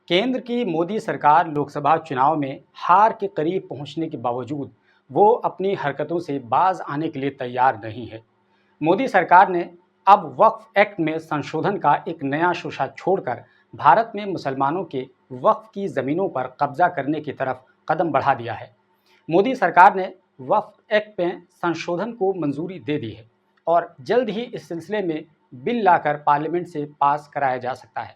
केंद्र की मोदी सरकार लोकसभा चुनाव में हार के करीब पहुंचने के बावजूद वो अपनी हरकतों से बाज आने के लिए तैयार नहीं है। मोदी सरकार ने अब वक्फ एक्ट में संशोधन का एक नया शोषा छोड़कर भारत में मुसलमानों के वक्फ की ज़मीनों पर कब्जा करने की तरफ कदम बढ़ा दिया है। मोदी सरकार ने वक्फ एक्ट में संशोधन को मंजूरी दे दी है और जल्द ही इस सिलसिले में बिल लाकर पार्लियामेंट से पास कराया जा सकता है।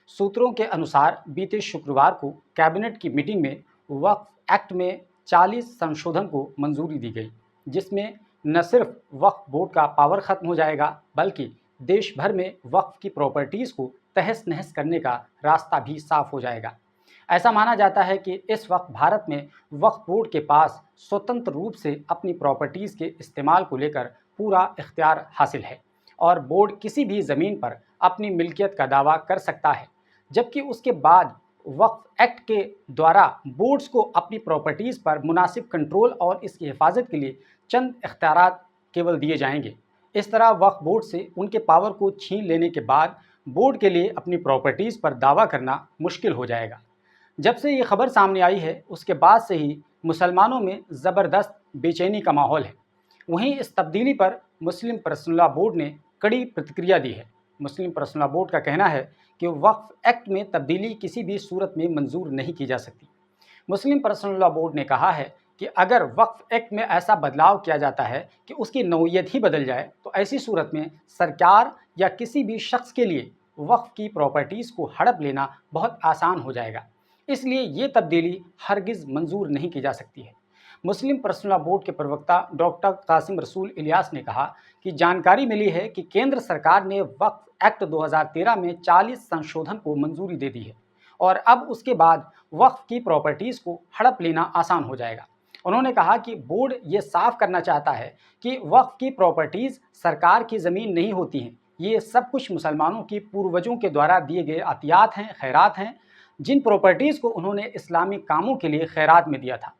सूत्रों के अनुसार बीते शुक्रवार को कैबिनेट की मीटिंग में वक्फ एक्ट में 40 संशोधन को मंजूरी दी गई, जिसमें न सिर्फ वक्फ बोर्ड का पावर खत्म हो जाएगा बल्कि देश भर में वक्फ की प्रॉपर्टीज़ को तहस नहस करने का रास्ता भी साफ हो जाएगा। ऐसा माना जाता है कि इस वक्त भारत में वक्फ बोर्ड के पास स्वतंत्र रूप से अपनी प्रॉपर्टीज़ के इस्तेमाल को लेकर पूरा इख्तियार हासिल है और बोर्ड किसी भी ज़मीन पर अपनी मिल्कियत का दावा कर सकता है, जबकि उसके बाद वक्फ एक्ट के द्वारा बोर्ड्स को अपनी प्रॉपर्टीज़ पर मुनासिब कंट्रोल और इसकी हिफाजत के लिए चंद इख्तियारात केवल दिए जाएंगे। इस तरह वक्फ बोर्ड से उनके पावर को छीन लेने के बाद बोर्ड के लिए अपनी प्रॉपर्टीज़ पर दावा करना मुश्किल हो जाएगा। जब से ये खबर सामने आई है उसके बाद से ही मुसलमानों में ज़बरदस्त बेचैनी का माहौल है। वहीं इस तब्दीली पर मुस्लिम पर्सनल लॉ बोर्ड ने कड़ी प्रतिक्रिया दी है। मुस्लिम पर्सनल लॉ बोर्ड का कहना है कि वक्फ एक्ट में तब्दीली किसी भी सूरत में मंजूर नहीं की जा सकती। मुस्लिम पर्सनल लॉ बोर्ड ने कहा है कि अगर वक्फ एक्ट में ऐसा बदलाव किया जाता है कि उसकी नौइयत ही बदल जाए तो ऐसी सूरत में सरकार या किसी भी शख्स के लिए वक्फ की प्रॉपर्टीज़ को हड़प लेना बहुत आसान हो जाएगा। इसलिए ये तब्दीली हरगिज़ मंजूर नहीं की जा सकती है। मुस्लिम पर्सनल लॉ बोर्ड के प्रवक्ता डॉक्टर कासिम रसूल इलियास ने कहा कि जानकारी मिली है कि केंद्र सरकार ने वक्फ एक्ट 2013 में 40 संशोधन को मंजूरी दे दी है और अब उसके बाद वक्फ की प्रॉपर्टीज़ को हड़प लेना आसान हो जाएगा। उन्होंने कहा कि बोर्ड ये साफ करना चाहता है कि वक्फ की प्रॉपर्टीज़ सरकार की ज़मीन नहीं होती हैं, ये सब कुछ मुसलमानों की पूर्वजों के द्वारा दिए गए अतियात हैं, खैरात हैं, जिन प्रॉपर्टीज़ को उन्होंने इस्लामी कामों के लिए खैरात में दिया था।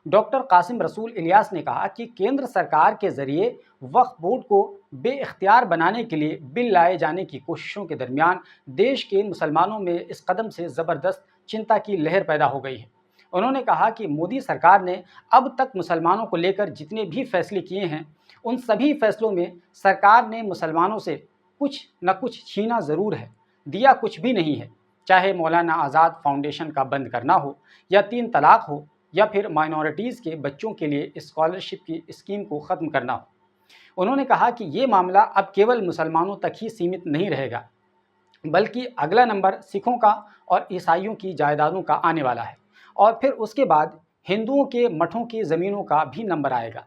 डॉक्टर कासिम रसूल इलियास ने कहा कि केंद्र सरकार के ज़रिए वक्फ बोर्ड को बेइख्तियार बनाने के लिए बिल लाए जाने की कोशिशों के दरमियान देश के मुसलमानों में इस कदम से ज़बरदस्त चिंता की लहर पैदा हो गई है। उन्होंने कहा कि मोदी सरकार ने अब तक मुसलमानों को लेकर जितने भी फैसले किए हैं उन सभी फैसलों में सरकार ने मुसलमानों से कुछ न कुछ छीना ज़रूर है, दिया कुछ भी नहीं है। चाहे मौलाना आज़ाद फाउंडेशन का बंद करना हो या 3 तलाक हो या फिर माइनॉरिटीज़ के बच्चों के लिए स्कॉलरशिप की स्कीम को ख़त्म करना हो। उन्होंने कहा कि ये मामला अब केवल मुसलमानों तक ही सीमित नहीं रहेगा बल्कि अगला नंबर सिखों का और ईसाइयों की जायदादों का आने वाला है और फिर उसके बाद हिंदुओं के मठों की ज़मीनों का भी नंबर आएगा।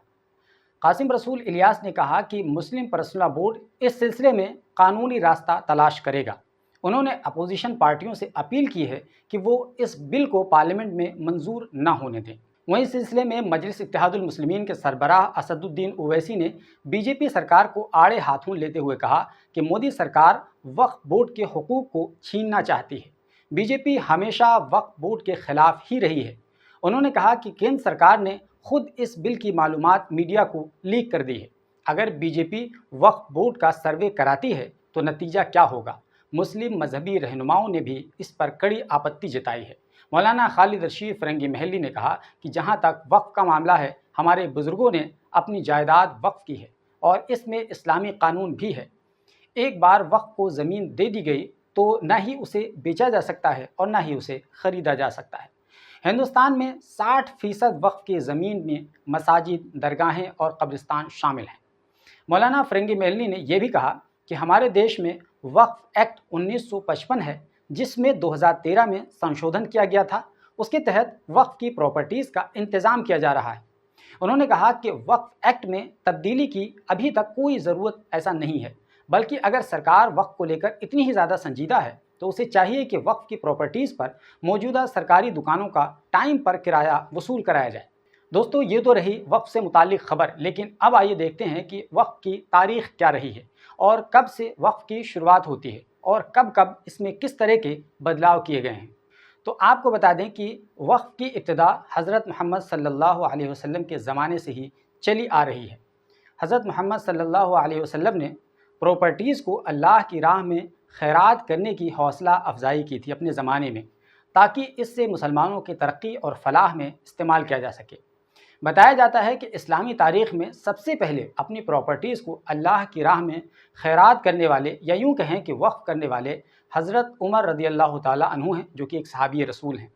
कासिम रसूल इलियास ने कहा कि मुस्लिम पर्सनल लॉ बोर्ड इस सिलसिले में कानूनी रास्ता तलाश करेगा। उन्होंने अपोजिशन पार्टियों से अपील की है कि वो इस बिल को पार्लियामेंट में मंजूर न होने दें। वहीं इस सिलसिले में मजलिस इत्तेहादुल मुस्लिमीन के सरबराह असदुद्दीन ओवैसी ने बीजेपी सरकार को आड़े हाथों लेते हुए कहा कि मोदी सरकार वक्फ बोर्ड के हुकूक को छीनना चाहती है। बीजेपी हमेशा वक्फ बोर्ड के खिलाफ ही रही है। उन्होंने कहा कि केंद्र सरकार ने खुद इस बिल की मालूमात मीडिया को लीक कर दी है। अगर बीजेपी वक्फ बोर्ड का सर्वे कराती है तो नतीजा क्या होगा। मुस्लिम मजहबी रहनुमाओं ने भी इस पर कड़ी आपत्ति जताई है। मौलाना खालिद रशीद फरंगी महली ने कहा कि जहां तक वक्फ का मामला है, हमारे बुज़ुर्गों ने अपनी जायदाद वक्फ की है और इसमें इस्लामी कानून भी है। एक बार वक्फ को ज़मीन दे दी गई तो न ही उसे बेचा जा सकता है और न ही उसे ख़रीदा जा सकता है। हिंदुस्तान में 60% वक्फ की ज़मीन में मसाजिद, दरगाहें और कब्रिस्तान शामिल हैं। मौलाना फरंगी महली ने यह भी कहा कि हमारे देश में वक्फ एक्ट 1955 है, जिसमें 2013 में संशोधन किया गया था। उसके तहत वक्फ की प्रॉपर्टीज़ का इंतज़ाम किया जा रहा है। उन्होंने कहा कि वक्फ एक्ट में तब्दीली की अभी तक कोई ज़रूरत ऐसा नहीं है, बल्कि अगर सरकार वक्फ को लेकर इतनी ही ज़्यादा संजीदा है तो उसे चाहिए कि वक्फ की प्रॉपर्टीज़ पर मौजूदा सरकारी दुकानों का टाइम पर किराया वसूल कराया जाए। दोस्तों, ये तो रही वक्फ से मुताल्लिक़ खबर, लेकिन अब आइए देखते हैं कि वक्फ की तारीख़ क्या रही है और कब से वक्फ की शुरुआत होती है और कब कब इसमें किस तरह के बदलाव किए गए हैं। तो आपको बता दें कि वक्फ की इब्तिदा हज़रत मोहम्मद सल्लल्लाहु अलैहि वसल्लम के ज़माने से ही चली आ रही है। हज़रत मोहम्मद सल्लल्लाहु अलैहि वसल्लम ने प्रॉपर्टीज़ को अल्लाह की राह में खैरात करने की हौसला अफजाई की थी अपने ज़माने में, ताकि इससे मुसलमानों की तरक्की और फलाह में इस्तेमाल किया जा सके। बताया जाता है कि इस्लामी तारीख़ में सबसे पहले अपनी प्रॉपर्टीज़ को अल्लाह की राह में खैरात करने वाले, या यूँ कहें कि वक्फ़ करने वाले, हज़रत उमर रज़ी अल्लाह ताला अन्हु हैं, जो कि एक सहाबी रसूल हैं।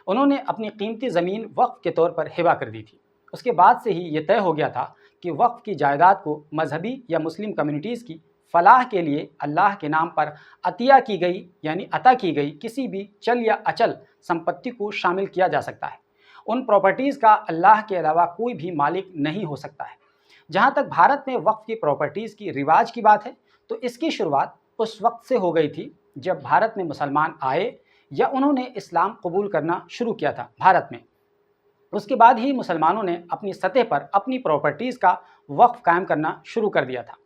उन्होंने अपनी कीमती ज़मीन वक्फ़ के तौर पर हिबा कर दी थी। उसके बाद से ही ये तय हो गया था कि वक्फ़ की जायदाद को मजहबी या मुस्लिम कम्युनिटीज़ की फ़लाह के लिए अल्लाह के नाम पर अतिया की गई, यानी अता की गई किसी भी चल या अचल संपत्ति को शामिल किया जा सकता है। उन प्रॉपर्टीज़ का अल्लाह के अलावा कोई भी मालिक नहीं हो सकता है। जहाँ तक भारत में वक्फ़ की प्रॉपर्टीज़ की रिवाज की बात है, तो इसकी शुरुआत उस वक्त से हो गई थी जब भारत में मुसलमान आए या उन्होंने इस्लाम कबूल करना शुरू किया था भारत में। उसके बाद ही मुसलमानों ने अपनी सतह पर अपनी प्रॉपर्टीज़ का वक्फ़ कायम करना शुरू कर दिया था।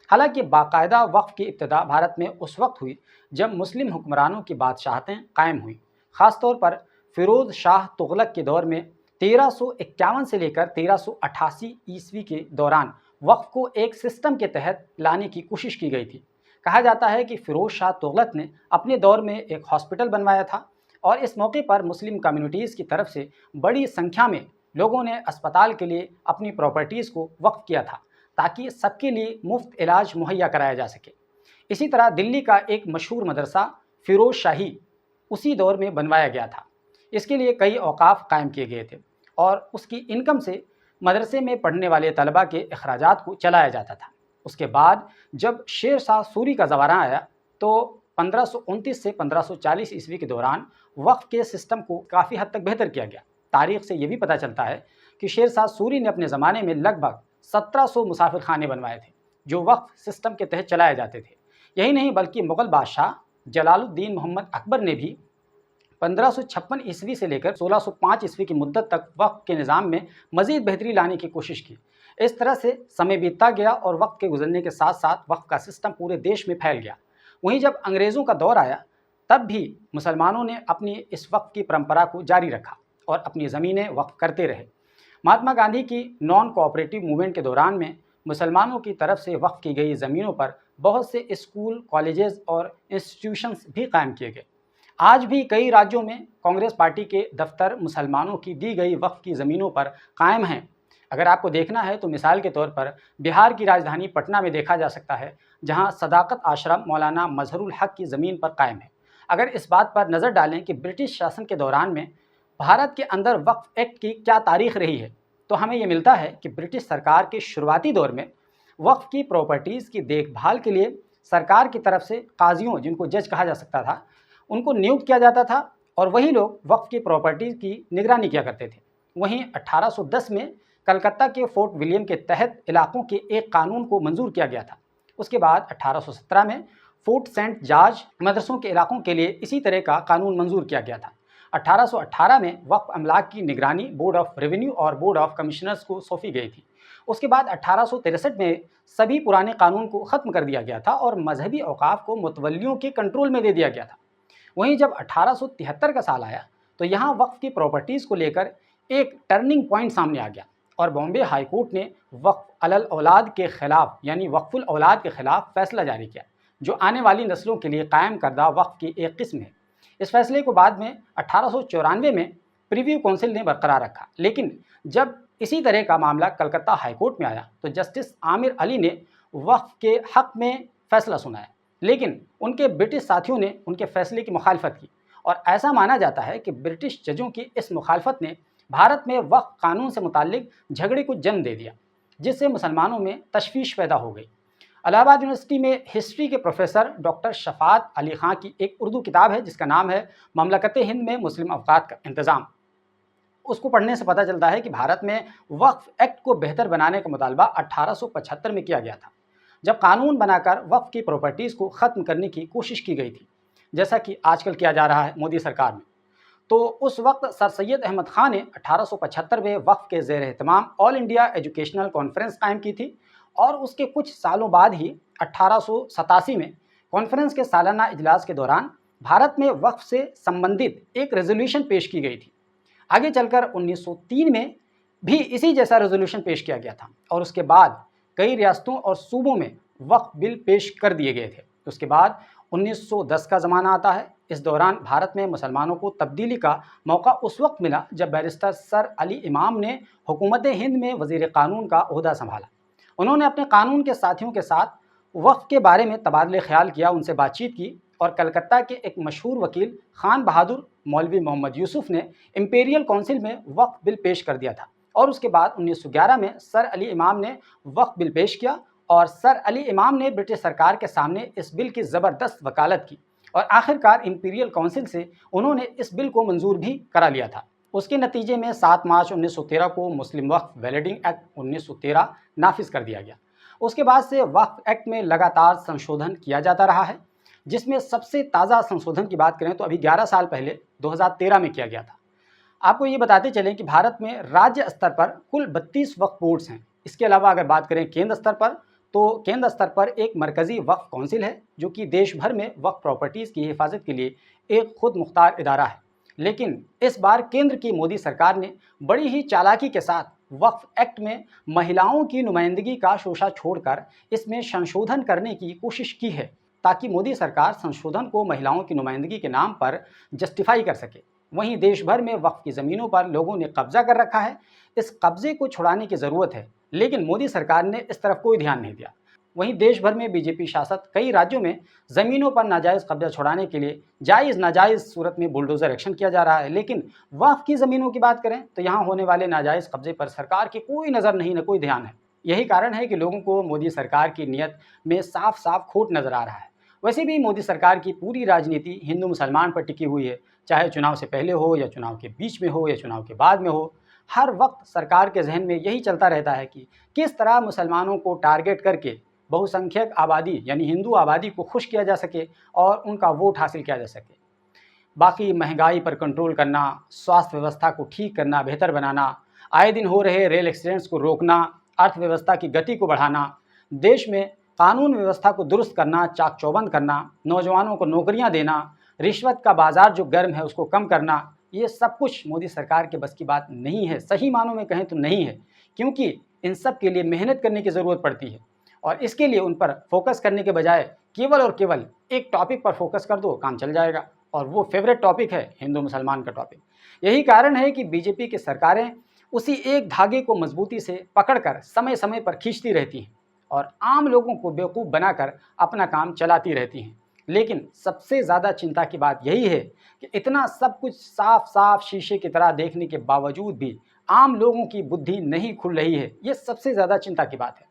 हालांकि बाकायदा वक्फ़ की इब्तिदा भारत में उस वक्त हुई जब मुस्लिम हुक्मरानों की बादशाहतें कायम हुई। ख़ास तौर पर फ़िरोज़ शाह तुगलक के दौर में 1351 से लेकर 1388 ईस्वी के दौरान वक्फ़ को एक सिस्टम के तहत लाने की कोशिश की गई थी। कहा जाता है कि फ़िरोज़ शाह तुगलक ने अपने दौर में एक हॉस्पिटल बनवाया था और इस मौके पर मुस्लिम कम्युनिटीज़ की तरफ से बड़ी संख्या में लोगों ने अस्पताल के लिए अपनी प्रॉपर्टीज़ को वक्फ किया था, ताकि सबके लिए मुफ्त इलाज मुहैया कराया जा सके। इसी तरह दिल्ली का एक मशहूर मदरसा फ़िरोज़ शाही उसी दौर में बनवाया गया था। इसके लिए कई औकाफ कायम किए गए थे और उसकी इनकम से मदरसे में पढ़ने वाले तलबा के अखराजात को चलाया जाता था। उसके बाद जब शेर शाह सूरी का ज़माना आया तो 1529 से 1540 ईस्वी के दौरान वक्फ के सिस्टम को काफ़ी हद तक बेहतर किया गया। तारीख़ से ये भी पता चलता है कि शेर शाह सूरी ने अपने ज़माने में लगभग 1700 मुसाफिर खाने बनवाए थे, जो वक्फ सिस्टम के तहत चलाए जाते थे। यही नहीं बल्कि मुग़ल बादशाह जलालुद्दीन मोहम्मद अकबर ने भी 1556 ईस्वी से लेकर 1605 ईस्वी की मुद्दत तक वक्फ के निज़ाम में मज़ीद बेहतरी लाने की कोशिश की। इस तरह से समय बीतता गया और वक्त के गुजरने के साथ साथ वक्फ का सिस्टम पूरे देश में फैल गया। वहीं जब अंग्रेज़ों का दौर आया तब भी मुसलमानों ने अपनी इस वक्फ की परंपरा को जारी रखा और अपनी ज़मीनें वक्फ करते रहे। महात्मा गांधी की नॉन कोऑपरेटिव मूवमेंट के दौरान में मुसलमानों की तरफ से वक्फ की गई ज़मीनों पर बहुत से स्कूल, कॉलेजेस और इंस्टीट्यूशंस भी कायम किए गए। आज भी कई राज्यों में कांग्रेस पार्टी के दफ्तर मुसलमानों की दी गई वक्फ की ज़मीनों पर कायम हैं। अगर आपको देखना है तो मिसाल के तौर पर बिहार की राजधानी पटना में देखा जा सकता है, जहां सदाकत आश्रम मौलाना मजहरुल हक की ज़मीन पर कायम है। अगर इस बात पर नज़र डालें कि ब्रिटिश शासन के दौरान में भारत के अंदर वक्फ एक्ट की क्या तारीख रही है, तो हमें ये मिलता है कि ब्रिटिश सरकार के शुरुआती दौर में वक्फ की प्रॉपर्टीज़ की देखभाल के लिए सरकार की तरफ से काजियों, जिनको जज कहा जा सकता था, उनको नियुक्त किया जाता था और वही लोग वक्फ की प्रॉपर्टीज़ की निगरानी किया करते थे। वहीं 1810 में कलकत्ता के फोर्ट विलियम के तहत इलाकों के एक कानून को मंजूर किया गया था। उसके बाद 1817 में फोर्ट सेंट जॉर्ज मदरसों के इलाकों के लिए इसी तरह का कानून मंजूर किया गया था। 1818 में वक्फ अमलाक की निगरानी बोर्ड ऑफ रेवेन्यू और बोर्ड ऑफ कमिश्नर्स को सौंपी गई थी। उसके बाद 1863 में सभी पुराने कानून को ख़त्म कर दिया गया था और मजहबी औकाफ को मुतवल्लियों के कंट्रोल में दे दिया गया था। वहीं जब 1873 का साल आया तो यहाँ वक्फ की प्रॉपर्टीज़ को लेकर एक टर्निंग पॉइंट सामने आ गया और बॉम्बे हाई कोर्ट ने वक्फ अलल औलाद के ख़िलाफ़, यानी वक्फुल औलाद के ख़िलाफ़ फ़ैसला जारी किया, जो आने वाली नस्लों के लिए कायम करदा वक्फ की एक किस्म है। इस फैसले को बाद में 1894 में प्रीव्यू काउंसिल ने बरकरार रखा, लेकिन जब इसी तरह का मामला कलकत्ता हाई कोर्ट में आया तो जस्टिस आमिर अली ने वक्फ के हक़ में फ़ैसला सुनाया, लेकिन उनके ब्रिटिश साथियों ने उनके फैसले की मुखालफत की और ऐसा माना जाता है कि ब्रिटिश जजों की इस मुखालफत ने भारत में वक्फ कानून से मुताल्लिक झगड़े को जन्म दे दिया, जिससे मुसलमानों में तशवीश पैदा हो गई। इलाहाबाद यूनिवर्सिटी में हिस्ट्री के प्रोफेसर डॉक्टर शफात अली खां की एक उर्दू किताब है जिसका नाम है ममलकत हिंद में मुस्लिम अवकात का इंतज़ाम। उसको पढ़ने से पता चलता है कि भारत में वक्फ एक्ट को बेहतर बनाने का मुतालबा 1875 में किया गया था, जब कानून बनाकर वक्फ की प्रॉपर्टीज़ को ख़त्म करने की कोशिश की गई थी, जैसा कि आजकल किया जा रहा है मोदी सरकार में। तो उस वक्त सर सैयद अहमद ख़ान ने 1875 में वक्फ के ज़ेर एहतमाम ऑल इंडिया एजुकेशनल कॉन्फ्रेंस कायम की थी और उसके कुछ सालों बाद ही 1887 में कॉन्फ्रेंस के सालाना इजलास के दौरान भारत में वक्फ से संबंधित एक रेजोल्यूशन पेश की गई थी। आगे चलकर 1903 में भी इसी जैसा रेजोल्यूशन पेश किया गया था और उसके बाद कई रियासतों और सूबों में वक्फ बिल पेश कर दिए गए थे। उसके बाद 1910 का ज़माना आता है। इस दौरान भारत में मुसलमानों को तब्दीली का मौका उस वक्त मिला जब बैरिस्टर सर अली इमाम ने हुकूमत हिंद में वज़ीर क़ानून का ओहदा संभाला। उन्होंने अपने कानून के साथियों के साथ वक्फ के बारे में तबादले ख्याल किया, उनसे बातचीत की और कलकत्ता के एक मशहूर वकील खान बहादुर मौलवी मोहम्मद यूसुफ ने इम्पीरियल काउंसिल में वक्फ बिल पेश कर दिया था। और उसके बाद 1911 में सर अली इमाम ने वक्फ बिल पेश किया और सर अली इमाम ने ब्रिटिश सरकार के सामने इस बिल की ज़बरदस्त वकालत की और आखिरकार इम्पीरियल काउंसिल से उन्होंने इस बिल को मंजूर भी करा लिया था। उसके नतीजे में 7 मार्च 1913 को मुस्लिम वक्फ वेलेडिंग एक्ट 1913 नाफिज कर दिया गया। उसके बाद से वक्फ एक्ट में लगातार संशोधन किया जाता रहा है, जिसमें सबसे ताज़ा संशोधन की बात करें तो अभी 11 साल पहले 2013 में किया गया था। आपको ये बताते चलें कि भारत में राज्य स्तर पर कुल 32 वक्फ बोर्ड्स हैं। इसके अलावा अगर बात करें केंद्र स्तर पर, तो केंद्र स्तर पर एक मरकज़ी वक्फ काउंसिल है जो कि देश भर में वक्फ प्रॉपर्टीज़ की हिफाजत के लिए एक खुद मुख्तार इदारा है। लेकिन इस बार केंद्र की मोदी सरकार ने बड़ी ही चालाकी के साथ वक्फ एक्ट में महिलाओं की नुमाइंदगी का शोशा छोड़कर इसमें संशोधन करने की कोशिश की है, ताकि मोदी सरकार संशोधन को महिलाओं की नुमाइंदगी के नाम पर जस्टिफाई कर सके। वहीं देश भर में वक्फ की ज़मीनों पर लोगों ने कब्जा कर रखा है। इस कब्जे को छुड़ाने की ज़रूरत है, लेकिन मोदी सरकार ने इस तरफ कोई ध्यान नहीं दिया। वहीं देश भर में बीजेपी शासित कई राज्यों में ज़मीनों पर नाजायज़ कब्जा छुड़ाने के लिए जायज़ नाजायज़ सूरत में बुलडोज़र एक्शन किया जा रहा है। लेकिन वक्फ की ज़मीनों की बात करें तो यहाँ होने वाले नाजायज़ कब्जे पर सरकार की कोई नज़र नहीं, न कोई ध्यान है। यही कारण है कि लोगों को मोदी सरकार की नीयत में साफ साफ खोट नज़र आ रहा है। वैसे भी मोदी सरकार की पूरी राजनीति हिंदू मुसलमान पर टिकी हुई है, चाहे चुनाव से पहले हो या चुनाव के बीच में हो या चुनाव के बाद में हो। हर वक्त सरकार के जहन में यही चलता रहता है कि किस तरह मुसलमानों को टारगेट करके बहुसंख्यक आबादी यानी हिंदू आबादी को खुश किया जा सके और उनका वोट हासिल किया जा सके। बाकी महंगाई पर कंट्रोल करना, स्वास्थ्य व्यवस्था को ठीक करना, बेहतर बनाना, आए दिन हो रहे रेल एक्सीडेंट्स को रोकना, अर्थव्यवस्था की गति को बढ़ाना, देश में कानून व्यवस्था को दुरुस्त करना, चाक चौबंद करना, नौजवानों को नौकरियां देना, रिश्वत का बाजार जो गर्म है उसको कम करना, ये सब कुछ मोदी सरकार के बस की बात नहीं है। सही मानों में कहें तो नहीं है, क्योंकि इन सब के लिए मेहनत करने की ज़रूरत पड़ती है और इसके लिए उन पर फोकस करने के बजाय केवल और केवल एक टॉपिक पर फोकस कर दो, काम चल जाएगा। और वो फेवरेट टॉपिक है हिंदू मुसलमान का टॉपिक। यही कारण है कि बीजेपी की सरकारें उसी एक धागे को मजबूती से पकड़कर समय समय पर खींचती रहती हैं और आम लोगों को बेवकूफ़ बनाकर अपना काम चलाती रहती हैं। लेकिन सबसे ज़्यादा चिंता की बात यही है कि इतना सब कुछ साफ साफ शीशे की तरह देखने के बावजूद भी आम लोगों की बुद्धि नहीं खुल रही है। ये सबसे ज़्यादा चिंता की बात है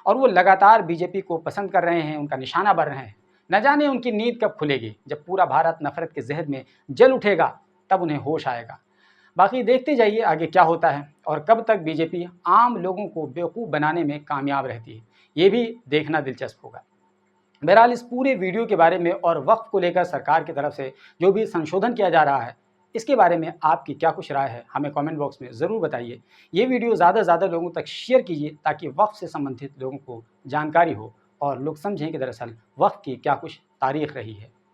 और वो लगातार बीजेपी को पसंद कर रहे हैं, उनका निशाना बन रहे हैं। न जाने उनकी नींद कब खुलेगी। जब पूरा भारत नफरत के जहर में जल उठेगा तब उन्हें होश आएगा। बाकी देखते जाइए आगे क्या होता है और कब तक बीजेपी आम लोगों को बेवकूफ़ बनाने में कामयाब रहती है, ये भी देखना दिलचस्प होगा। बहरहाल इस पूरे वीडियो के बारे में और वक्फ को लेकर सरकार की तरफ से जो भी संशोधन किया जा रहा है, इसके बारे में आपकी क्या कुछ राय है, हमें कमेंट बॉक्स में ज़रूर बताइए। ये वीडियो ज़्यादा से ज़्यादा लोगों तक शेयर कीजिए ताकि वक्फ से संबंधित लोगों को जानकारी हो और लोग समझें कि दरअसल वक्फ की क्या कुछ तारीख रही है।